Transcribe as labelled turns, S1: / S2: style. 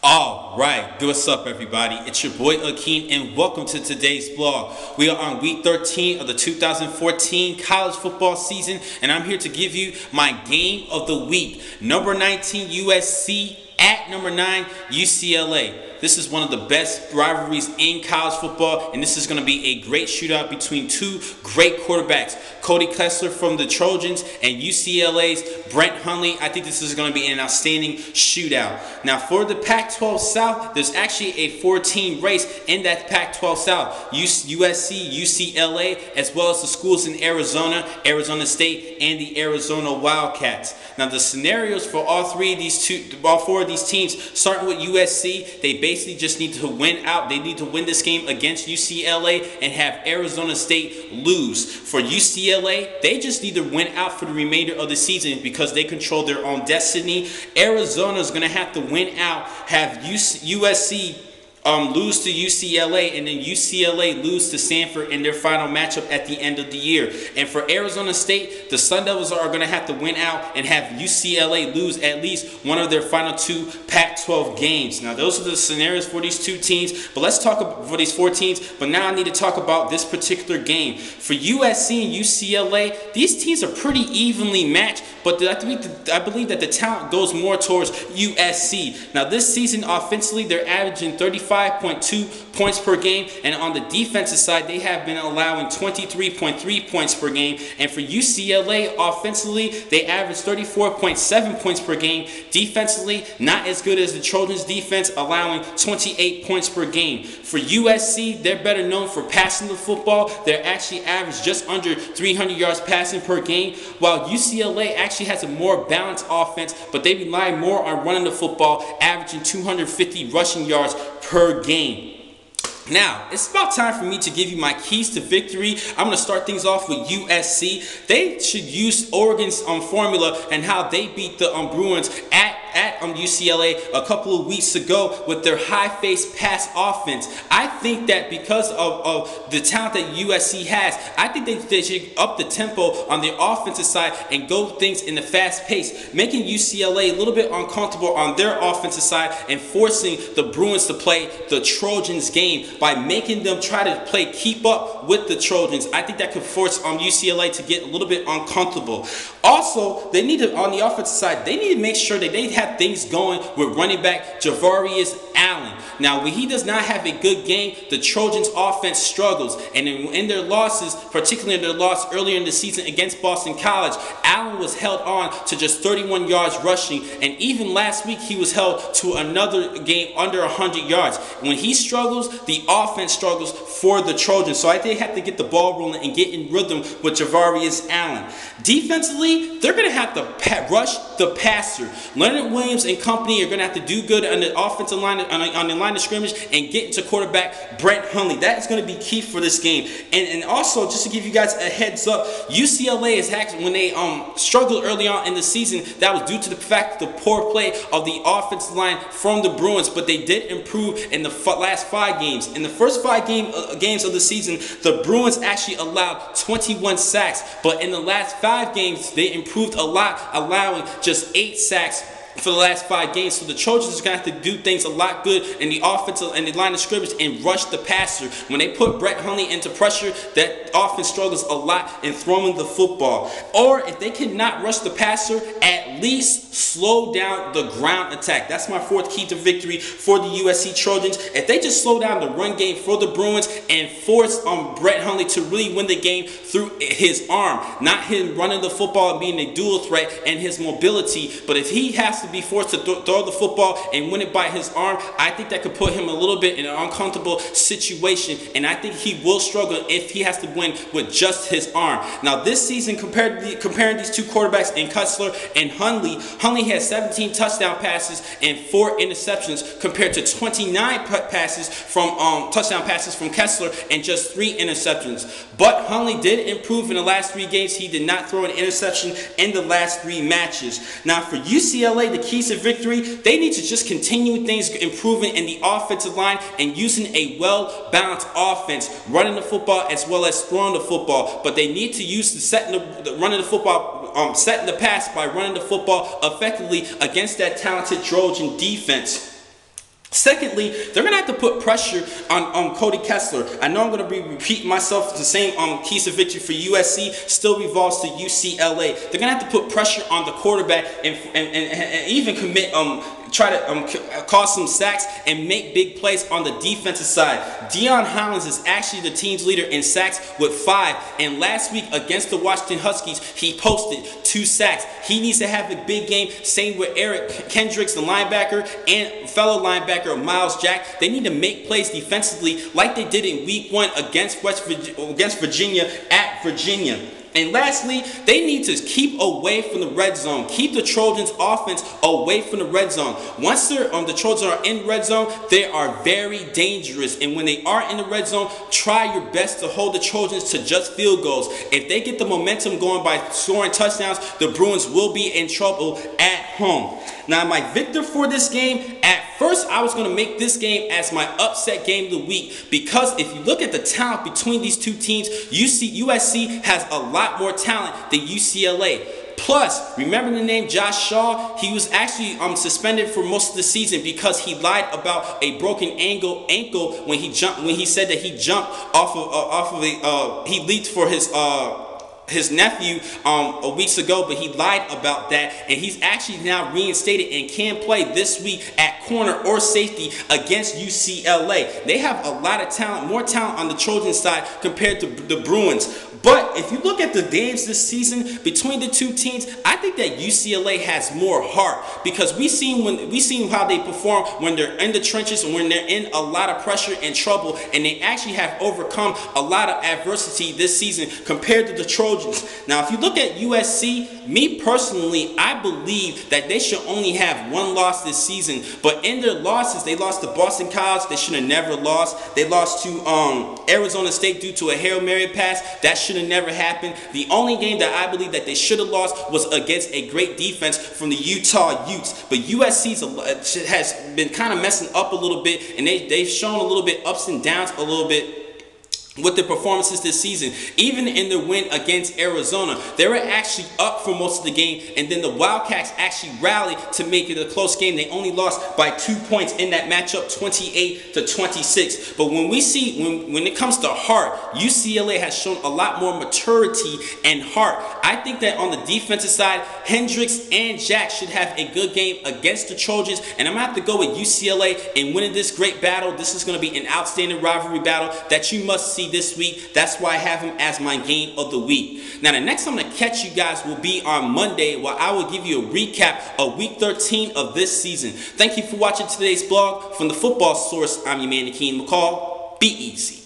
S1: All right, what's up, everybody? It's your boy Akeem, and welcome to today's vlog. We are on week 13 of the 2014 college football season, and I'm here to give you my game of the week. Number 19 USC at number 9 UCLA. This is one of the best rivalries in college football, and this is going to be a great shootout between two great quarterbacks, Cody Kessler from the Trojans and UCLA's Brent Hundley. I think this is going to be an outstanding shootout. Now, for the Pac-12 South, there's actually a 4-team race in that Pac-12 South. USC, UCLA, as well as the schools in Arizona, Arizona State, and the Arizona Wildcats. Now, the scenarios for all four of these teams, starting with USC, they basically just need to win out. They need to win this game against UCLA and have Arizona State lose. For UCLA, they just need to win out for the remainder of the season because they control their own destiny. Arizona is going to have to win out, have USC lose to UCLA, and then UCLA lose to Stanford in their final matchup at the end of the year. And for Arizona State, the Sun Devils are going to have to win out and have UCLA lose at least one of their final two Pac-12 games. Now, those are the scenarios for these two teams, but let's talk about for these four teams. But now I need to talk about this particular game. For USC and UCLA, these teams are pretty evenly matched, but I believe that the talent goes more towards USC. Now, this season, offensively, they're averaging 35.2 points per game, and on the defensive side, they have been allowing 23.3 points per game. And for UCLA, offensively, they average 34.7 points per game. Defensively, not as good as the Trojans' defense, allowing 28 points per game. For USC, they're better known for passing the football. They're actually average just under 300 yards passing per game, while UCLA actually has a more balanced offense, but they rely more on running the football, averaging 250 rushing yards per game. Now, it's about time for me to give you my keys to victory. I'm going to start things off with USC. They should use Oregon's formula and how they beat the Bruins at UCLA a couple of weeks ago with their high-face pass offense. I think that because of the talent that USC has, I think they should up the tempo on the offensive side and go things in the fast pace, making UCLA a little bit uncomfortable on their offensive side and forcing the Bruins to play the Trojans game by making them try to keep up with the Trojans. I think that could force UCLA to get a little bit uncomfortable. Also, they need to, on the offensive side, they need to make sure that they have things going with running back Javarius Allen. Now, when he does not have a good game, the Trojans offense struggles. And in their losses, particularly in their loss earlier in the season against Boston College, Allen was held on to just 31 yards rushing. And even last week, he was held to another game under 100 yards. When he struggles, the offense struggles for the Trojans. So I think they have to get the ball rolling and get in rhythm with Javarius Allen. Defensively, they're going to have to rush the passer. Leonard Williams and company are going to have to do good on the offensive line, on the line of scrimmage, and get into quarterback Brent Hundley. That is going to be key for this game. And also, just to give you guys a heads up, UCLA is actually, when they struggled early on in the season, that was due to the fact of the poor play of the offensive line from the Bruins, but they did improve in the last 5 games. In the first 5 games of the season, the Bruins actually allowed 21 sacks, but in the last 5 games, they improved a lot, allowing just 8 sacks for the last 5 games. So the Trojans are going to have to do things a lot good in the offensive and the line of scrimmage and rush the passer. When they put Brett Hundley into pressure, that offense struggles a lot in throwing the football. Or if they cannot rush the passer, at least slow down the ground attack. That's my 4th key to victory for the USC Trojans. If they just slow down the run game for the Bruins and force Brett Hundley to really win the game through his arm, not him running the football and being a dual threat and his mobility, but if he has to be forced to throw the football and win it by his arm, I think that could put him a little bit in an uncomfortable situation, and I think he will struggle if he has to win with just his arm. Now, this season, comparing these two quarterbacks in Kessler and Hundley has 17 touchdown passes and 4 interceptions compared to 29 touchdown passes from Kessler and just 3 interceptions. But Hundley did improve in the last 3 games. He did not throw an interception in the last 3 matches. Now, for UCLA, the keys to victory, they need to just continue things improving in the offensive line and using a well-balanced offense, running the football as well as throwing the football. But they need to use running the football, setting the pass by running the football effectively against that talented Trojan defense. Secondly, they're going to have to put pressure on Cody Kessler. I know I'm going to be repeating myself. The same keys to victory for USC still revolves to UCLA. They're going to have to put pressure on the quarterback and even commit try to cause some sacks and make big plays on the defensive side. Deion Hollins is actually the team's leader in sacks with 5. And last week against the Washington Huskies, he posted 2 sacks. He needs to have a big game. Same with Eric Kendricks, the linebacker, and fellow linebacker Miles Jack. They need to make plays defensively like they did in Week 1 against Virginia at Virginia. And lastly, they need to keep away from the red zone. Keep the Trojans' offense away from the red zone. Once the Trojans are in red zone, they are very dangerous. And when they are in the red zone, try your best to hold the Trojans to just field goals. If they get the momentum going by scoring touchdowns, the Bruins will be in trouble at home. Now, my victor for this game, at first I was going to make this game as my upset game of the week, because if you look at the talent between these two teams, USC has a lot more talent than UCLA. Plus, remember the name Josh Shaw? He was actually suspended for most of the season because he lied about a broken ankle when he said that he jumped he leaped for his nephew weeks ago, but he lied about that, and he's actually now reinstated and can play this week at corner or safety against UCLA. They have a lot of talent, more talent on the Trojan side compared to the Bruins. But if you look at the games this season between the two teams, I think that UCLA has more heart, because we seen how they perform when they're in the trenches and when they're in a lot of pressure and trouble, and they actually have overcome a lot of adversity this season compared to the Trojans. Now, if you look at USC, me personally, I believe that they should only have 1 loss this season. But in their losses, they lost to Boston College. They should have never lost. They lost to Arizona State due to a Hail Mary pass. That should have never happened. The only game that I believe that they should have lost was against a great defense from the Utah Utes. But USC has been kind of messing up a little bit, and they've shown a little bit ups and downs a little bit with their performances this season. Even in their win against Arizona, they were actually up for most of the game, and then the Wildcats actually rallied to make it a close game. They only lost by 2 points in that matchup, 28-26. But when we see, when it comes to heart, UCLA has shown a lot more maturity and heart. I think that on the defensive side, Hendricks and Jack should have a good game against the Trojans, and I'm going to have to go with UCLA in winning this great battle. This is going to be an outstanding rivalry battle that you must see this week. That's why I have him as my game of the week. Now, the next time I'm going to catch you guys will be on Monday, where I will give you a recap of Week 13 of this season. Thank you for watching today's blog. From the Football Source, I'm your man, Akeem McCall. Be easy.